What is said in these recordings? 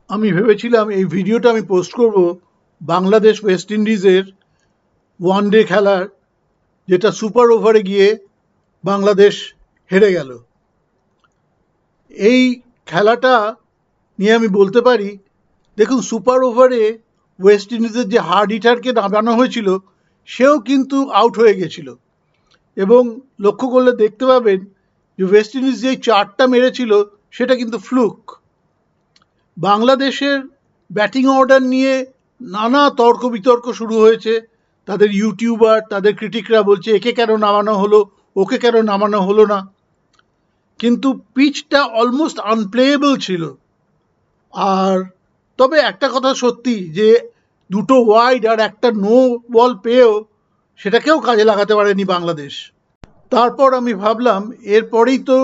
আমি ভেবেছিলাম এই ভিডিওটা আমি পোস্ট করব বাংলাদেশ ওয়েস্ট ইন্ডিজের ওয়ানডে খেলার, যেটা সুপার ওভারে গিয়ে বাংলাদেশ হেরে গেল। এই খেলাটা নিয়ে আমি বলতে পারি, দেখুন, সুপার ওভারে ওয়েস্ট ইন্ডিজের যে হার্ড হিটারকে নামানো হয়েছিল সেও কিন্তু আউট হয়ে গেছিল। এবং লক্ষ্য করলে দেখতে পাবেন যে ওয়েস্ট ইন্ডিজ যে চারটা মেরেছিল সেটা কিন্তু ফ্লুক। বাংলাদেশের ব্যাটিং অর্ডার নিয়ে নানা তর্ক বিতর্ক শুরু হয়েছে। তাদের ইউটিউবার, তাদের ক্রিটিকরা বলছে একে কেন নামানো হলো, ওকে কেন নামানো হলো না। কিন্তু পিচটা অলমোস্ট আনপ্লেয়েবল ছিল। আর তবে একটা কথা সত্যি, যে দুটো ওয়াইড আর একটা নো বল পেয়েও সেটাকেও কাজে লাগাতে পারেনি বাংলাদেশ। তারপর আমি ভাবলাম এরপরেই তো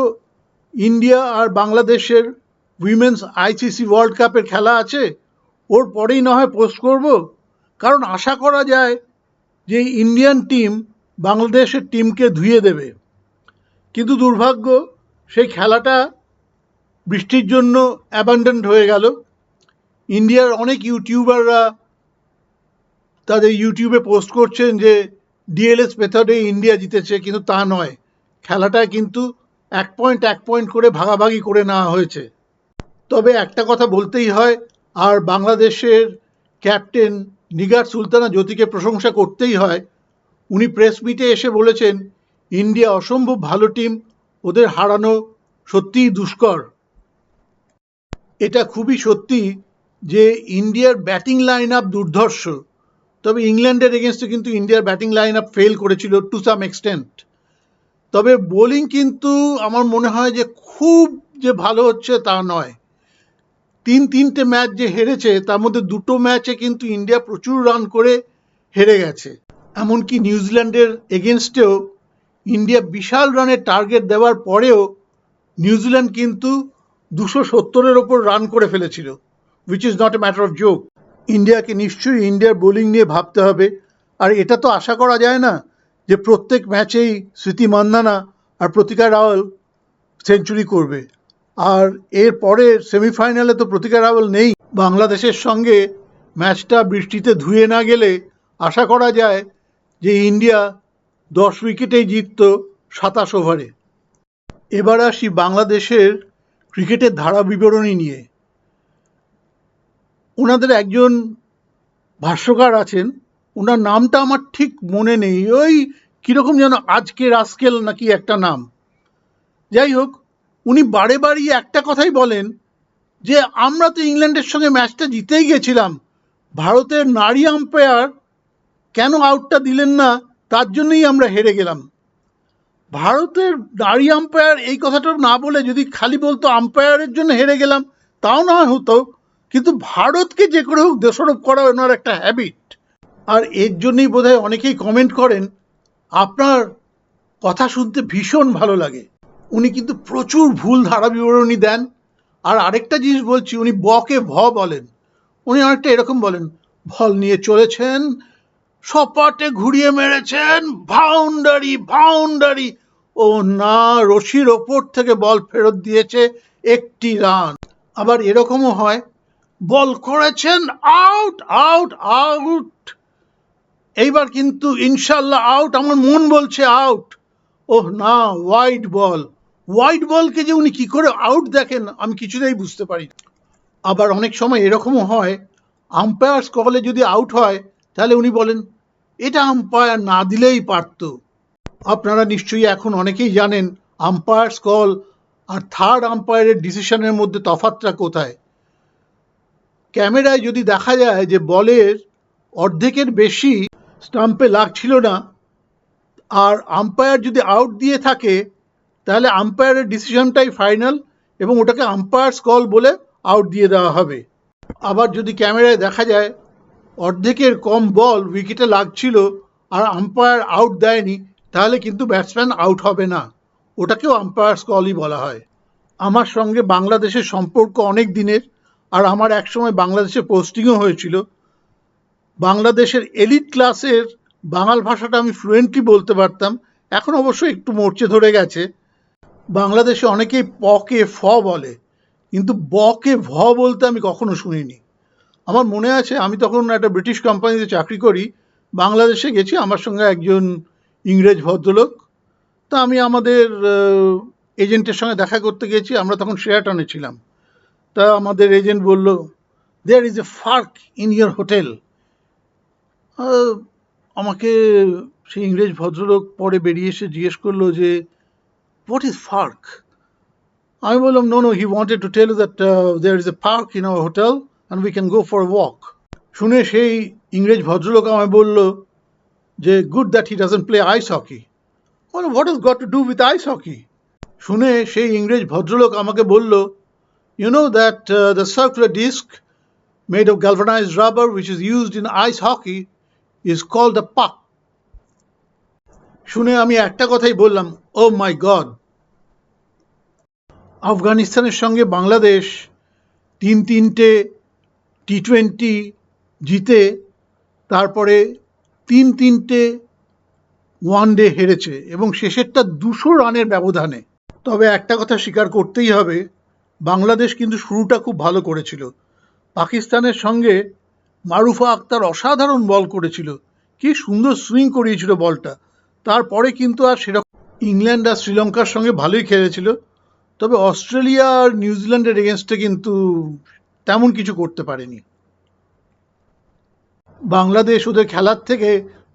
ইন্ডিয়া আর বাংলাদেশের উইমেন্স আইসিসি ওয়ার্ল্ড কাপের খেলা আছে, ওর পরেই না হয় পোস্ট করব। কারণ আশা করা যায় যে ইন্ডিয়ান টিম বাংলাদেশের টিমকে ধুয়ে দেবে। কিন্তু দুর্ভাগ্য, সেই খেলাটা বৃষ্টির জন্য অ্যাবান্ডন্ড হয়ে গেল। ইন্ডিয়ার অনেক ইউটিউবাররা তাদের ইউটিউবে পোস্ট করছেন যে ডিএলএস মেথডে ইন্ডিয়া জিতেছে, কিন্তু তা নয়। খেলাটা কিন্তু এক পয়েন্ট করে ভাগাভাগি করে নেওয়া হয়েছে। তবে একটা কথা বলতেই হয়, আর বাংলাদেশের ক্যাপ্টেন নিগার সুলতানা জ্যোতিকে প্রশংসা করতেই হয়। উনি প্রেস মিটে এসে বলেছেন ইন্ডিয়া অসম্ভব ভালো টিম, ওদের হারানো সত্যিই দুষ্কর। এটা খুবই সত্যি যে ইন্ডিয়ার ব্যাটিং লাইন আপ দুর্ধর্ষ। তবে ইংল্যান্ডের এগেনস্টে কিন্তু ইন্ডিয়ার ব্যাটিং লাইন আপ ফেল করেছিল টু সাম এক্সটেন্ট। তবে বোলিং কিন্তু আমার মনে হয় যে খুব যে ভালো হচ্ছে তা নয়। তিনটে ম্যাচ যে হেরেছে তার মধ্যে দুটো ম্যাচে কিন্তু ইন্ডিয়া প্রচুর রান করে হেরে গেছে। এমনকি নিউজিল্যান্ডের এগেনস্টেও ইন্ডিয়া বিশাল রানের টার্গেট দেওয়ার পরেও নিউজিল্যান্ড কিন্তু 270-এর ওপর রান করে ফেলেছিল, which is not a matter of joke. ইন্ডিয়াকে নিশ্চয়ই ইন্ডিয়ার বোলিং নিয়ে ভাবতে হবে। আর এটা তো আশা করা যায় না যে প্রত্যেক ম্যাচেই স্মৃতি মান্ধানা আর প্রতিকা রাওয়াল সেঞ্চুরি করবে। আর এর পরের সেমিফাইনালে তো প্রতিকা রাওয়াল নেই। বাংলাদেশের সঙ্গে ম্যাচটা বৃষ্টিতে ধুয়ে না গেলে আশা করা যায় যে ইন্ডিয়া 10 উইকেটেই জিতত 27 ওভারে। এবার আসি বাংলাদেশের ক্রিকেটের ধারা বিবরণী নিয়ে। ওনাদের একজন ভাষ্যকার আছেন, ওনার নামটা আমার ঠিক মনে নেই, ওই কীরকম যেন আজকে রাস্কেল নাকি একটা নাম। যাই হোক, উনি বারে বারই একটা কথাই বলেন যে আমরা তো ইংল্যান্ডের সঙ্গে ম্যাচটা জিতেই গেছিলাম, ভারতের নারী আম্পায়ার কেন আউটটা দিলেন না তার জন্যই আমরা হেরে গেলাম। ভারতের নারী আম্পায়ার এই কথাটা না বলে যদি খালি বলতো আম্পায়ারের জন্য হেরে গেলাম, তাও না হতো। কিন্তু ভারতকে যে করে হোক দোষারোপ করা ওনার একটা হ্যাবিট। আর এর জন্যই বোধহয় অনেকেই কমেন্ট করেন আপনার কথা শুনতে ভীষণ ভালো লাগে। উনি কিন্তু প্রচুর ভুল ধারা বিবরণী দেন। আর আরেকটা জিনিস বলছি, উনি বকে ভ বলেন। উনি অনেকটা এরকম বলেন, বল নিয়ে চলেছেন, সপাটে ঘুরিয়ে মেরেছেন, বাউন্ডারি বাউন্ডারি। ও না, রশির ওপর থেকে বল ফেরত দিয়েছে, একটি রান। আবার এরকমও হয়, বল করেছেন, আউট আউট আউট, এইবার কিন্তু ইনশাল্লাহ আউট, আমার মন বলছে আউট। ওহ না, ওয়াইড বল। ওয়াইড বলকে যে উনি কি করে আউট দেখেন আমি কিছুতেই বুঝতে পারি না। আবার অনেক সময় এরকমও হয়, আম্পায়ার্স কলে যদি আউট হয় তাহলে উনি বলেন এটা আম্পায়ার না দিলেই পারত। আপনারা নিশ্চয়ই এখন অনেকেই জানেন আম্পায়ার্স কল আর থার্ড আম্পায়ারের ডিসিশনের মধ্যে তফাৎটা কোথায়। ক্যামেরায় যদি দেখা যায় যে বলের অর্ধেকের বেশি স্টাম্পে লাগছিল না, আর আম্পায়ার যদি আউট দিয়ে থাকে তাহলে আম্পায়ারের ডিসিশনটাই ফাইনাল এবং ওটাকে আম্পায়ার্স কল বলে আউট দিয়ে দেওয়া হবে। আবার যদি ক্যামেরায় দেখা যায় অর্ধেকের কম বল উইকেটে লাগছিল আর আম্পায়ার আউট দেয়নি, তাহলে কিন্তু ব্যাটসম্যান আউট হবে না, ওটাকেও আম্পায়ার্স কলই বলা হয়। আমার সঙ্গে বাংলাদেশের সম্পর্ক অনেক দিনের, আর আমার একসময় বাংলাদেশে পোস্টিংও হয়েছিল। বাংলাদেশের এলিট ক্লাসের বাংলা ভাষাটা আমি ফ্লুয়েন্টলি বলতে পারতাম, এখন অবশ্য একটু মরচে ধরে গেছে। বাংলাদেশে অনেকেই পকে ফ বলে, কিন্তু বকে ভ বলতে আমি কখনো শুনিনি। আমার মনে আছে আমি তখন একটা ব্রিটিশ কোম্পানিতে চাকরি করি, বাংলাদেশে গেছি, আমার সঙ্গে একজন ইংরেজ ভদ্রলোক। তা আমি আমাদের এজেন্টের সঙ্গে দেখা করতে গেছি, আমরা তখন শেরাটনে ছিলাম। তা আমাদের এজেন্ট বলল, there is a fork in your hotel. আমাকে সেই ইংরেজ ভদ্রলোক পরে বেরিয়ে এসে জিজ্ঞেস করলো যে হোয়াট ইজ ফার্ক। আমি বললাম, no no, he wanted to tell you that there is a park in our hotel and we can go for walk. শুনে সেই ইংরেজ ভদ্রলোক আমায় বলল যে good that he doesn't play ice hockey. বলো, what is got to do with ice hockey? শুনে সেই ইংরেজ ভদ্রলোক আমাকে বলল, you know that the circular disc made of galvanized rubber which is used in ice hockey is called a puck. শুনে আমি একটা কথাই বললাম, ও মাই গড। আফগানিস্তানের সঙ্গে বাংলাদেশ 3-3টে টি20 জিতে তারপরে 3-3টে ওয়ানডে হেরেছে এবং শেষেরটা 200 রানের ব্যবধানে। তবে একটা কথা স্বীকার করতেই হবে, বাংলাদেশ কিন্তু শুরুটা খুব ভালো করেছিল। পাকিস্তানের সঙ্গে মারুফা আক্তার অসাধারণ বল করেছিল, কি সুন্দর সুইং করিয়েছিল বলটা। তারপরে কিন্তু আর সেরকম, ইংল্যান্ড আর শ্রীলঙ্কার সঙ্গে ভালোই খেলেছিল, তবে অস্ট্রেলিয়া আর নিউজিল্যান্ডের এগেনস্টে কিন্তু তেমন কিছু করতে পারেনি। বাংলাদেশ ওদের খেলার থেকে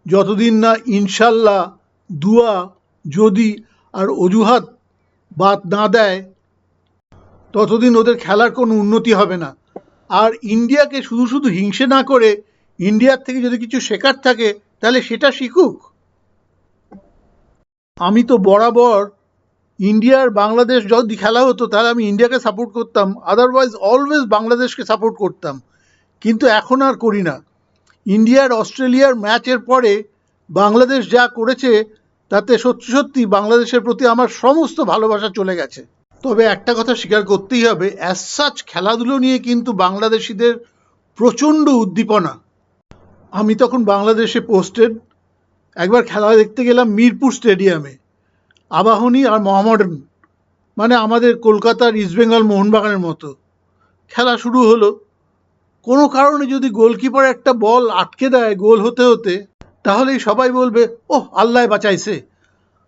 যতদিন না ইনশাল্লাহ, দুয়া, যদি আর অজুহাত বাদ না দেয়, ততদিন ওদের খেলার কোনো উন্নতি হবে না। আর ইন্ডিয়াকে শুধু শুধু হিংসে না করে ইন্ডিয়ার থেকে যদি কিছু শেখার থাকে তাহলে সেটা শিখুক। আমি তো বরাবর ইন্ডিয়ার বাংলাদেশ যদি খেলা হতো তাহলে আমি ইন্ডিয়াকে সাপোর্ট করতাম, আদারওয়াইজ অলওয়েজ বাংলাদেশকে সাপোর্ট করতাম। কিন্তু এখন আর করি না। ইন্ডিয়ার অস্ট্রেলিয়ার ম্যাচের পরে বাংলাদেশ যা করেছে তাতে সত্যি সত্যি বাংলাদেশের প্রতি আমার সমস্ত ভালোবাসা চলে গেছে। তবে একটা কথা স্বীকার করতেই হবে, অ্যাজ সাচ খেলাধুলো নিয়ে কিন্তু বাংলাদেশিদের প্রচণ্ড উদ্দীপনা। আমি তখন বাংলাদেশে পোস্টেড, একবার খেলা দেখতে গেলাম মিরপুর স্টেডিয়ামে, আবাহনী আর মোহামেডান, মানে আমাদের কলকাতার ইস্টবেঙ্গল মোহনবাগানের মতো। খেলা শুরু হলো, কোনো কারণে যদি গোলকিপার একটা বল আটকে দেয় গোল হতে হতে, তাহলেই সবাই বলবে, ওহ আল্লাহ বাঁচাইছে।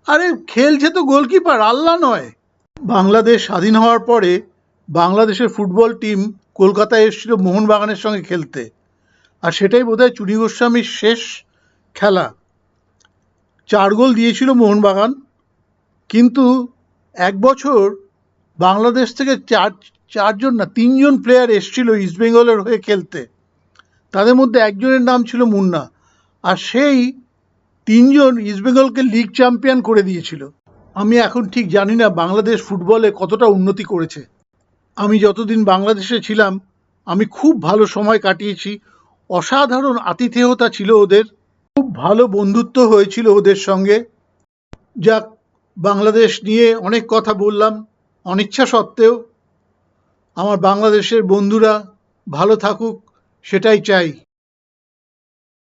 আরে খেলছে তো গোলকিপার, আল্লাহ নয়। বাংলাদেশ স্বাধীন হওয়ার পরে বাংলাদেশের ফুটবল টিম কলকাতায় এসেছিল মোহনবাগানের সঙ্গে খেলতে, আর সেটাই বোধহয় চুনী গোস্বামীর শেষ খেলা। 4 গোল দিয়েছিল মোহনবাগান, কিন্তু এক বছর বাংলাদেশ থেকে চারজন না 3জন প্লেয়ার এসেছিল ইস্টবেঙ্গলের হয়ে খেলতে, তাদের মধ্যে একজনের নাম ছিল মুন্না, আর সেই 3জন ইস্টবেঙ্গলকে লিগ চ্যাম্পিয়ন করে দিয়েছিল। আমি এখন ঠিক জানি না বাংলাদেশ ফুটবলে কতটা উন্নতি করেছে। আমি যতদিন বাংলাদেশে ছিলাম আমি খুব ভালো সময় কাটিয়েছি, অসাধারণ আতিথেয়তা ছিল ওদের, খুব ভালো বন্ধুত্ব হয়েছিল ওদের সঙ্গে। যাক, বাংলাদেশ নিয়ে অনেক কথা বললাম, অনিচ্ছা সত্ত্বেও। আমার বাংলাদেশের বন্ধুরা ভালো থাকুক, সেটাই চাই।